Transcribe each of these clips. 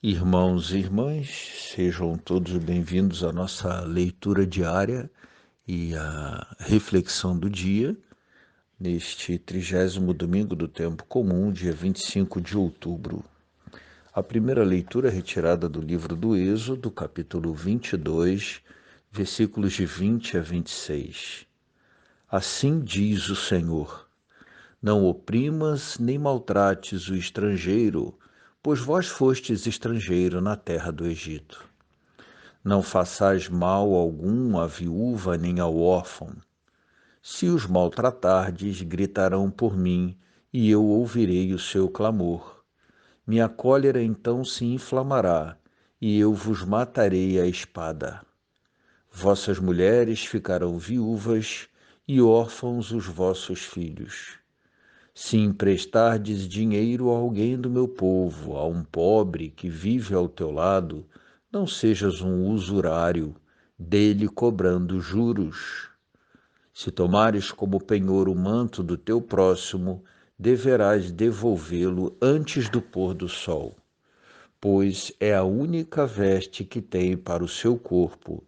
Irmãos e irmãs, sejam todos bem-vindos à nossa leitura diária e à reflexão do dia, neste 30º domingo do tempo comum, dia 25 de outubro. A primeira leitura é retirada do livro do Êxodo, capítulo 22, versículos de 20 a 26. Assim diz o Senhor: não oprimas nem maltrates o estrangeiro, pois vós fostes estrangeiro na terra do Egito. Não façais mal algum à viúva nem ao órfão. Se os maltratardes, gritarão por mim, e eu ouvirei o seu clamor. Minha cólera então se inflamará, e eu vos matarei à espada. Vossas mulheres ficarão viúvas, e órfãos os vossos filhos. Se emprestardes dinheiro a alguém do meu povo, a um pobre que vive ao teu lado, não sejas um usurário, dele cobrando juros. Se tomares como penhor o manto do teu próximo, deverás devolvê-lo antes do pôr do sol, pois é a única veste que tem para o seu corpo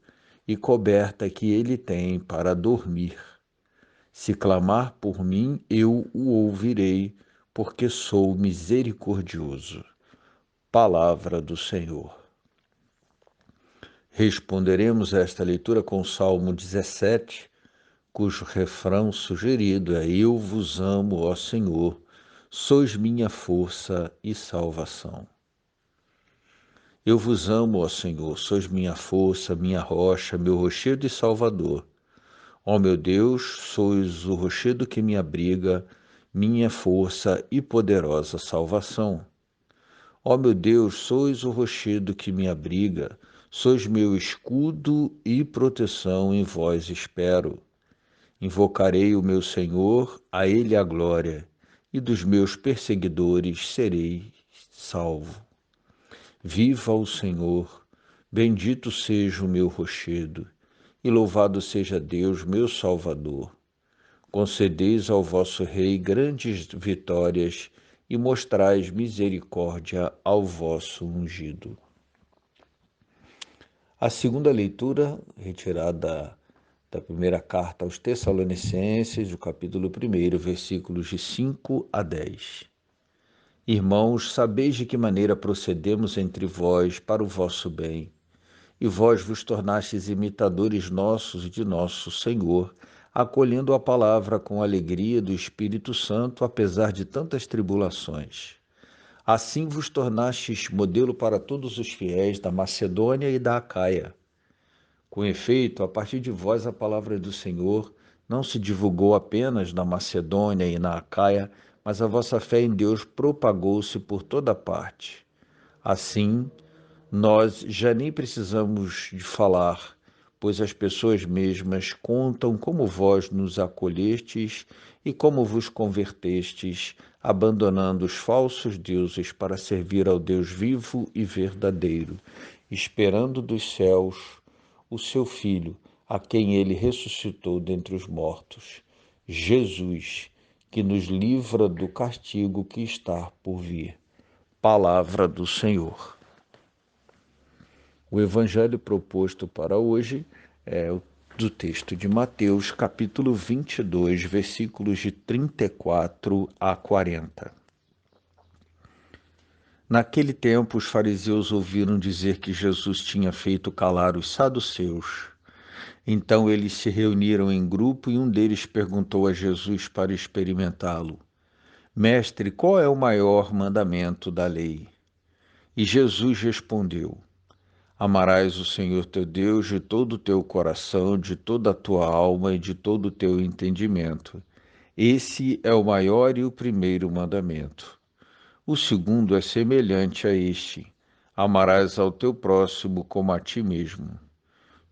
e coberta que ele tem para dormir. Se clamar por mim, eu o ouvirei, porque sou misericordioso. Palavra do Senhor. Responderemos a esta leitura com o Salmo 17, cujo refrão sugerido é: eu vos amo, ó Senhor, sois minha força e salvação. Eu vos amo, ó Senhor, sois minha força, minha rocha, meu rochedo e salvador. Ó meu Deus, sois o rochedo que me abriga, minha força e poderosa salvação. Ó meu Deus, sois o rochedo que me abriga, sois meu escudo e proteção, em vós espero. Invocarei o meu Senhor, a ele a glória, e dos meus perseguidores serei salvo. Viva o Senhor, bendito seja o meu rochedo, e louvado seja Deus, meu Salvador. Concedeis ao vosso Rei grandes vitórias e mostrais misericórdia ao vosso ungido. A segunda leitura, retirada da primeira carta aos Tessalonicenses, o capítulo 1, versículos de 5 a 10. Irmãos, sabeis de que maneira procedemos entre vós para o vosso bem, e vós vos tornastes imitadores nossos de nosso Senhor, acolhendo a palavra com alegria do Espírito Santo, apesar de tantas tribulações. Assim vos tornastes modelo para todos os fiéis da Macedônia e da Acaia. Com efeito, a partir de vós a palavra do Senhor não se divulgou apenas na Macedônia e na Acaia, mas a vossa fé em Deus propagou-se por toda parte. Assim, nós já nem precisamos de falar, pois as pessoas mesmas contam como vós nos acolhestes e como vos convertestes, abandonando os falsos deuses para servir ao Deus vivo e verdadeiro, esperando dos céus o seu Filho, a quem ele ressuscitou dentre os mortos, Jesus, que nos livra do castigo que está por vir. Palavra do Senhor. O evangelho proposto para hoje é do texto de Mateus, capítulo 22, versículos de 34 a 40. Naquele tempo, os fariseus ouviram dizer que Jesus tinha feito calar os saduceus. Então eles se reuniram em grupo e um deles perguntou a Jesus para experimentá-lo: Mestre, qual é o maior mandamento da lei? E Jesus respondeu: Amarás o Senhor teu Deus de todo o teu coração, de toda a tua alma e de todo o teu entendimento. Esse é o maior e o primeiro mandamento. O segundo é semelhante a este: amarás ao teu próximo como a ti mesmo.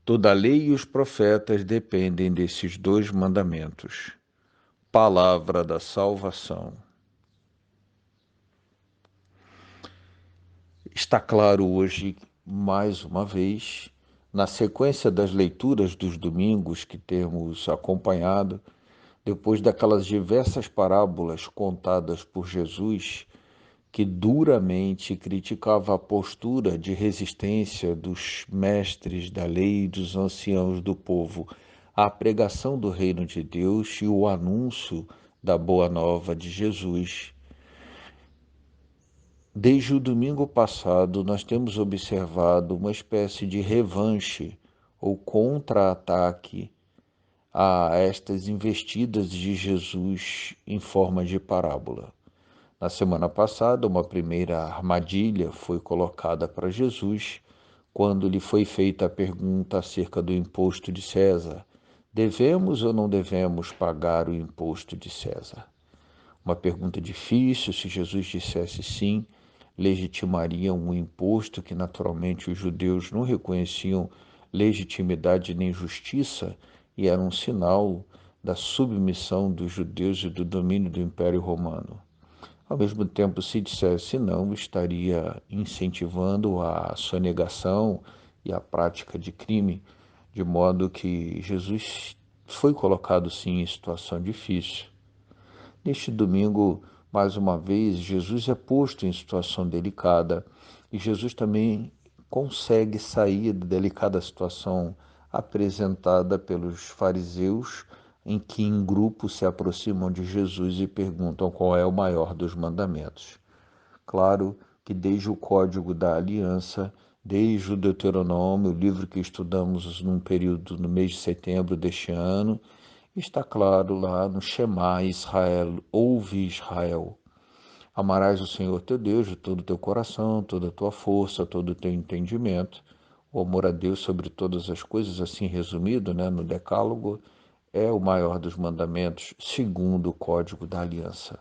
Toda a lei e os profetas dependem desses dois mandamentos. Palavra da salvação. Está claro hoje, mais uma vez, na sequência das leituras dos domingos que temos acompanhado, depois daquelas diversas parábolas contadas por Jesus, que duramente criticava a postura de resistência dos mestres da lei e dos anciãos do povo à pregação do reino de Deus e o anúncio da boa nova de Jesus. Desde o domingo passado, nós temos observado uma espécie de revanche ou contra-ataque a estas investidas de Jesus em forma de parábola. Na semana passada, uma primeira armadilha foi colocada para Jesus quando lhe foi feita a pergunta acerca do imposto de César. Devemos ou não devemos pagar o imposto de César? Uma pergunta difícil. Se Jesus dissesse sim, legitimaria um imposto que naturalmente os judeus não reconheciam legitimidade nem justiça, e era um sinal da submissão dos judeus e do domínio do Império Romano. Ao mesmo tempo, se dissesse não, estaria incentivando a sonegação e a prática de crime, de modo que Jesus foi colocado sim em situação difícil. Neste domingo, mais uma vez, Jesus é posto em situação delicada e Jesus também consegue sair da delicada situação apresentada pelos fariseus, em que em grupo se aproximam de Jesus e perguntam qual é o maior dos mandamentos. Claro que desde o Código da Aliança, desde o Deuteronômio, o livro que estudamos num período no mês de setembro deste ano, está claro lá no Shema Israel, ouve Israel. Amarás o Senhor teu Deus de todo o teu coração, toda a tua força, todo o teu entendimento. O amor a Deus sobre todas as coisas, assim resumido, no Decálogo, é o maior dos mandamentos, segundo o Código da Aliança.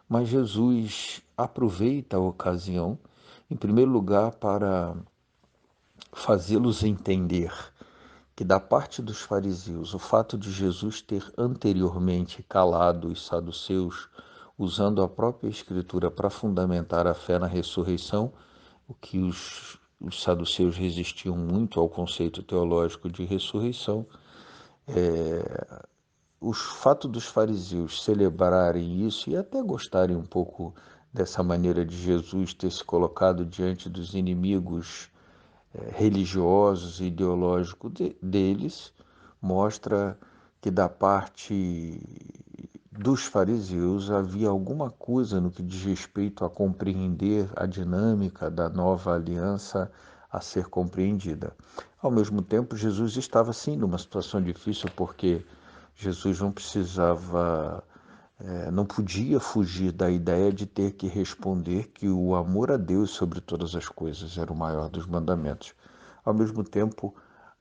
Mas Jesus aproveita a ocasião, em primeiro lugar, para fazê-los entender que, da parte dos fariseus, o fato de Jesus ter anteriormente calado os saduceus, usando a própria Escritura para fundamentar a fé na ressurreição, o que os saduceus resistiam muito ao conceito teológico de ressurreição. O fato dos fariseus celebrarem isso e até gostarem um pouco dessa maneira de Jesus ter se colocado diante dos inimigos religiosos e ideológicos deles, mostra que da parte dos fariseus havia alguma coisa no que diz respeito a compreender a dinâmica da nova aliança a ser compreendida. Ao mesmo tempo, Jesus estava sim numa situação difícil, porque Jesus não podia fugir da ideia de ter que responder que o amor a Deus sobre todas as coisas era o maior dos mandamentos. Ao mesmo tempo,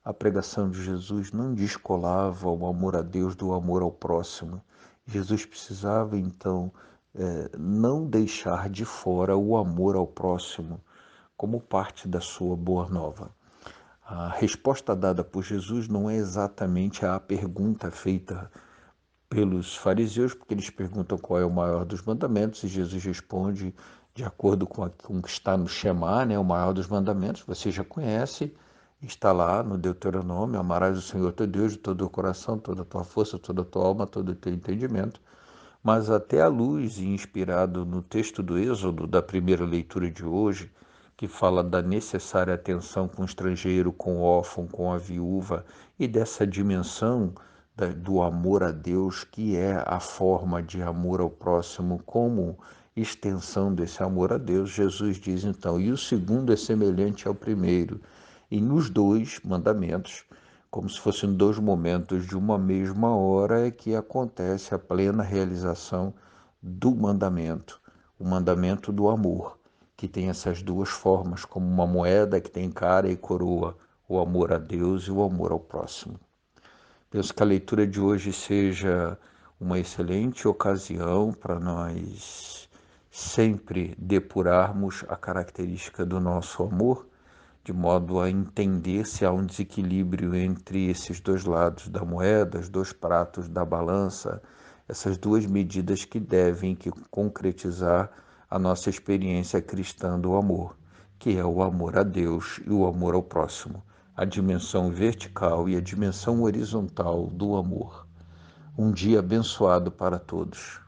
a pregação de Jesus não descolava o amor a Deus do amor ao próximo. Jesus precisava, então, não deixar de fora o amor ao próximo como parte da sua boa nova. A resposta dada por Jesus não é exatamente a pergunta feita pelos fariseus, porque eles perguntam qual é o maior dos mandamentos, e Jesus responde de acordo com o que está no Shema, o maior dos mandamentos. Você já conhece, está lá no Deuteronômio: amarás o Senhor teu Deus de todo o coração, toda a tua força, toda a tua alma, todo o teu entendimento. Mas até à luz, e inspirado no texto do Êxodo, da primeira leitura de hoje, que fala da necessária atenção com o estrangeiro, com o órfão, com a viúva, e dessa dimensão do amor a Deus, que é a forma de amor ao próximo como extensão desse amor a Deus, Jesus diz então: e o segundo é semelhante ao primeiro. E nos dois mandamentos, como se fossem dois momentos de uma mesma hora, é que acontece a plena realização do mandamento, o mandamento do amor, que tem essas duas formas, como uma moeda que tem cara e coroa, o amor a Deus e o amor ao próximo. Penso que a leitura de hoje seja uma excelente ocasião para nós sempre depurarmos a característica do nosso amor, de modo a entender se há um desequilíbrio entre esses dois lados da moeda, os dois pratos da balança, essas duas medidas que devem concretizar a nossa experiência cristã do amor, que é o amor a Deus e o amor ao próximo, a dimensão vertical e a dimensão horizontal do amor. Um dia abençoado para todos.